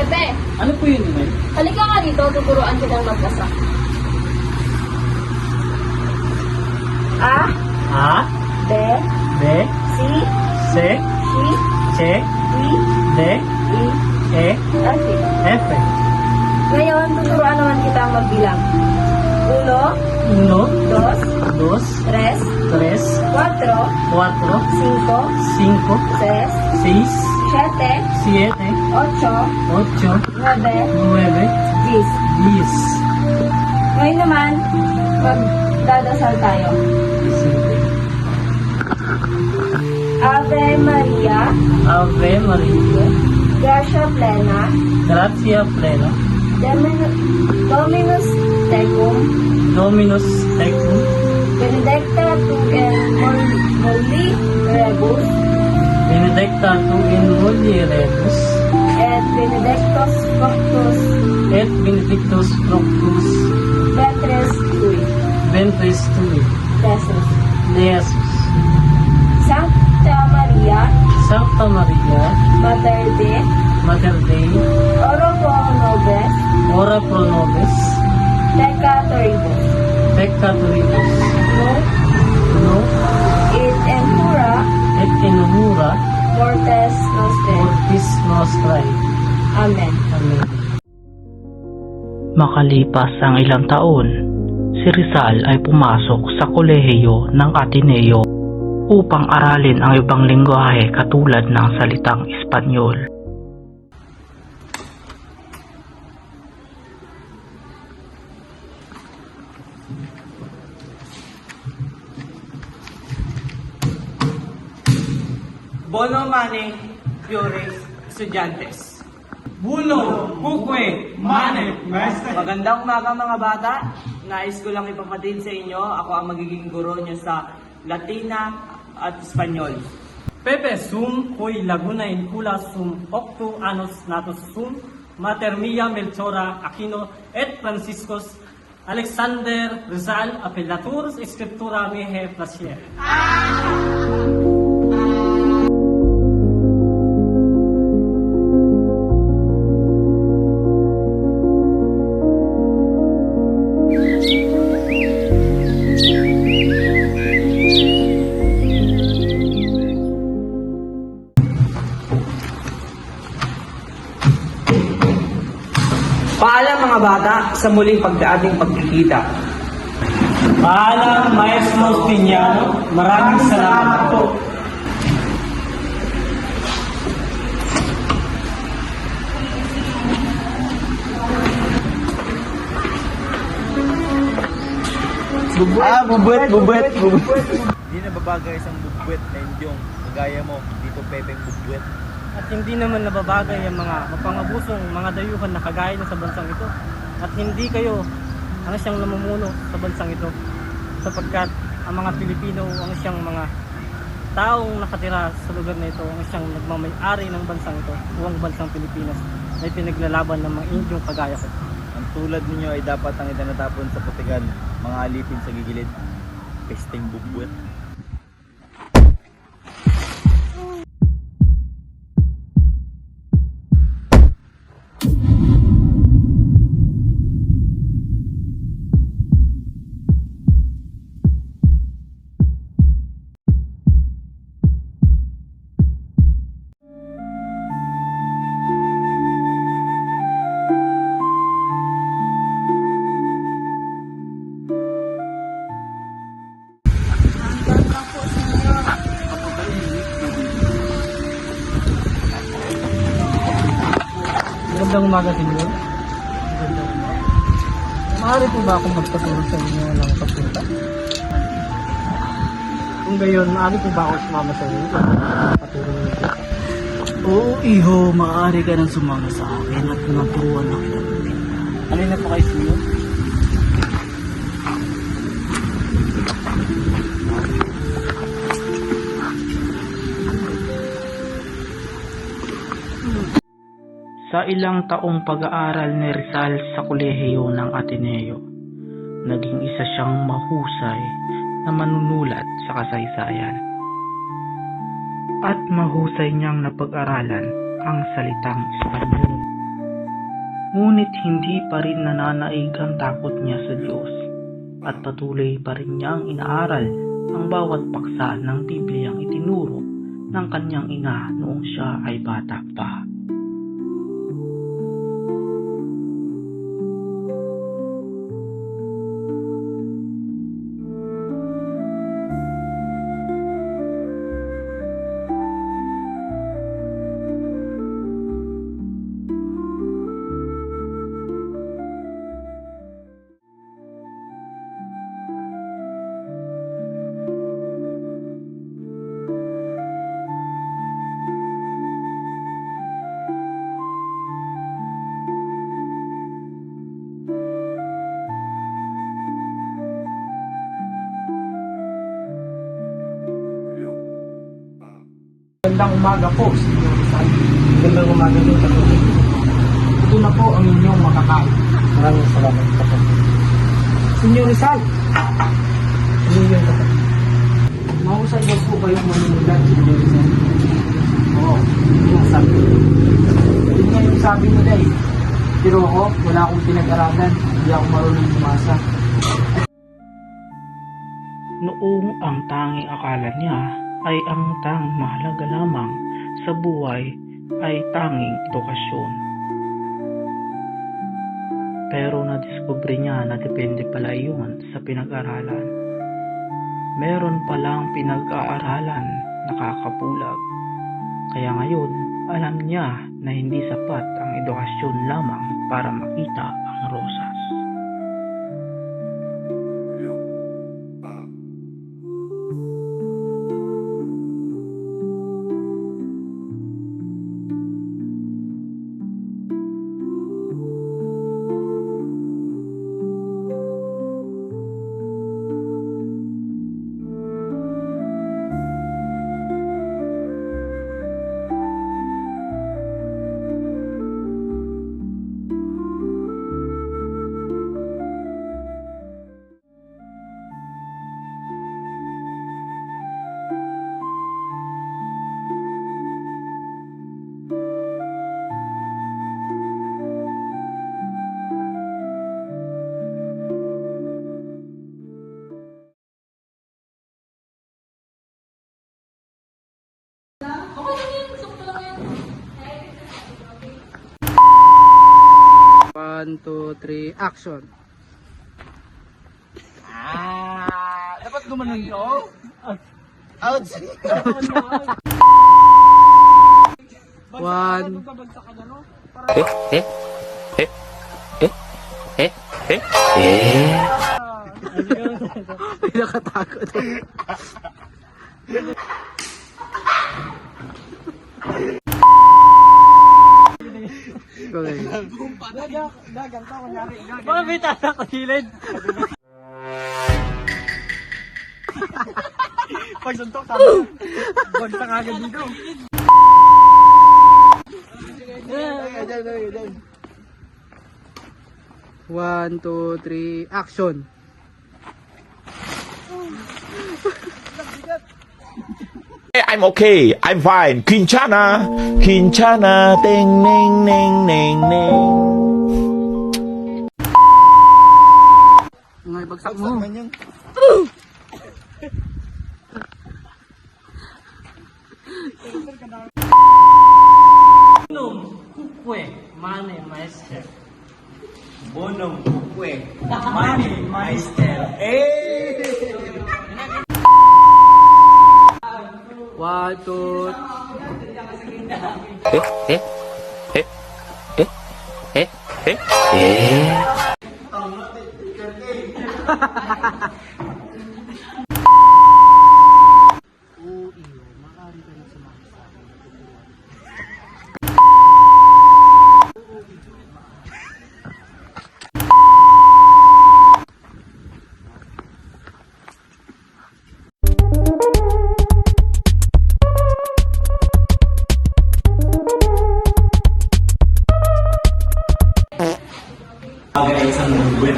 Pepe, Ano po yun, Inay? halika nga dito, tuturuan kitang magbasa. A, A, B, B, C, C, C, C, D, D, E, E, F. F. Ngayon, tuturuan naman kitang magbilang. 1, 1, 2, 2, 3, 3, 4, 4, 5, 5, 6, 6, 7, 7, 8, 8, 9, 9, 10. 10. Ngayon naman, magdadasal tayo. Ave Maria, Ave Maria, Gracia Plena, gratia plena, Dominus Tecum, Dominus tecum, Benedicta tu in mulieribus, benedicta tu in mulieribus, et benedictus fructus et benedictus fructus ventris tui, ventris tui, Jesus. Jesus. Sancta Maria, Sancta Maria, Mater Dei, Mater Dei, oro pro nobis, ora pro nobis, peccatoribus, peccatoribus, no, no, et in hora et in hora mortis nostrae. mortis nostrae. Amen. Amen. Makalipas ang ilang taon, si Rizal ay pumasok sa kolehiyo ng Ateneo upang aralin ang ibang lengguwahe katulad ng salitang Espanyol. Bono mane, Fiores, Estudiantes. Bulo, Bukwe, Mane, Maestre. Magandang umaga mga bata. Nais ko lang ipapatid sa inyo, ako ang magiging guro niyo sa Latina at Espanyol. Pepe sum, hoy laguna in cula sum, octo annos natus sum, Mater mia Melchora Aquino et Franciscus Alexander Rizal appellatur scriptura mihi placier. Paalam mga bata sa muling pagdaating pagkikita. Paalam, Maestro Piñano, maraming salamat po. Bubwet. Hindi na babagay isang bubwet na indyong kagaya mo, dito Pepeng bubwet. At hindi naman nababagay ang mga mapangabusong mga dayuhan na kagaya niyo sa bansang ito. At hindi kayo ang siyang namumuno sa bansang ito. Sapagkat ang mga Pilipino ang siyang mga taong nakatira sa lugar na ito, ang siyang nagmamay-ari ng bansang ito, buong bansang Pilipinas, ay pinaglalaban ng mga Indyong kagaya ko. Ang tulad ninyo ay dapat ang itinatapon sa putigan, mga alipin sa gigilid. Pesting bubwet. Magandang umaga, Senyor. Maaari po ba akong magpaturo sa inyo ng pagpunta? Kung gayon, maaari po ba ako sumama sa inyo? Paturo niyo po. Oo, iho, maaari ka nang sumama sa akin at naturuan na kita. Ano na po kayo, Senyor? Sa ilang taong pag-aaral ni Rizal sa kolehiyo ng Ateneo, naging isa siyang mahusay na manunulat sa kasaysayan. At mahusay niyang napag-aralan ang salitang Espanyol. Ngunit hindi pa rin nananaig ang takot niya sa Diyos at patuloy pa rin niyang inaaral ang bawat paksa ng Bibliyang itinuro ng kanyang ina noong siya ay bata pa. Magandang umaga po, Senyor Rizal. Magandang umaga din sa tuloy. Ito na po ang inyong makakain. Maraming salamat po. Senyor Rizal, ano yung kapatid? Mahusay ba po kayong manunulat, Senyor Rizal? Oo, yung sabi. Yun nga yung sabi nila eh. Pero ako, wala akong pinag-aralan. Hindi ako marunong bumasa. Noong ang tanging akala niya ay ang mahalaga lamang sa buhay ay tanging edukasyon. Pero nadiskubre niya na depende pala iyon sa pinag-aralan. Meron palang pinag-aaralan nakakapulag. Kaya ngayon, alam niya na hindi sapat ang edukasyon lamang para makita ang rosas. One, two, three, action! Dapat gumanon ko? Ouch! One, pinakatakot. Okay. Dagang ka, kunyari. Mga bitata ko hilid. Pagsuntok tama. Bagsak agad dito. One, two, three, action! I'm okay. I'm fine. Quinchana. Quinchana. Ding, ning, ning, ning, ning. Mga ibagsak mo. Kukwe, mane, maester. Bonong Kukwe, Money Meister. One, two, Bagay isang buwet.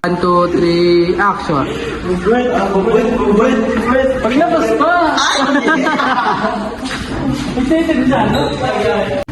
one, two, three, action! Buwet. Paglabas pa! Excited na, no?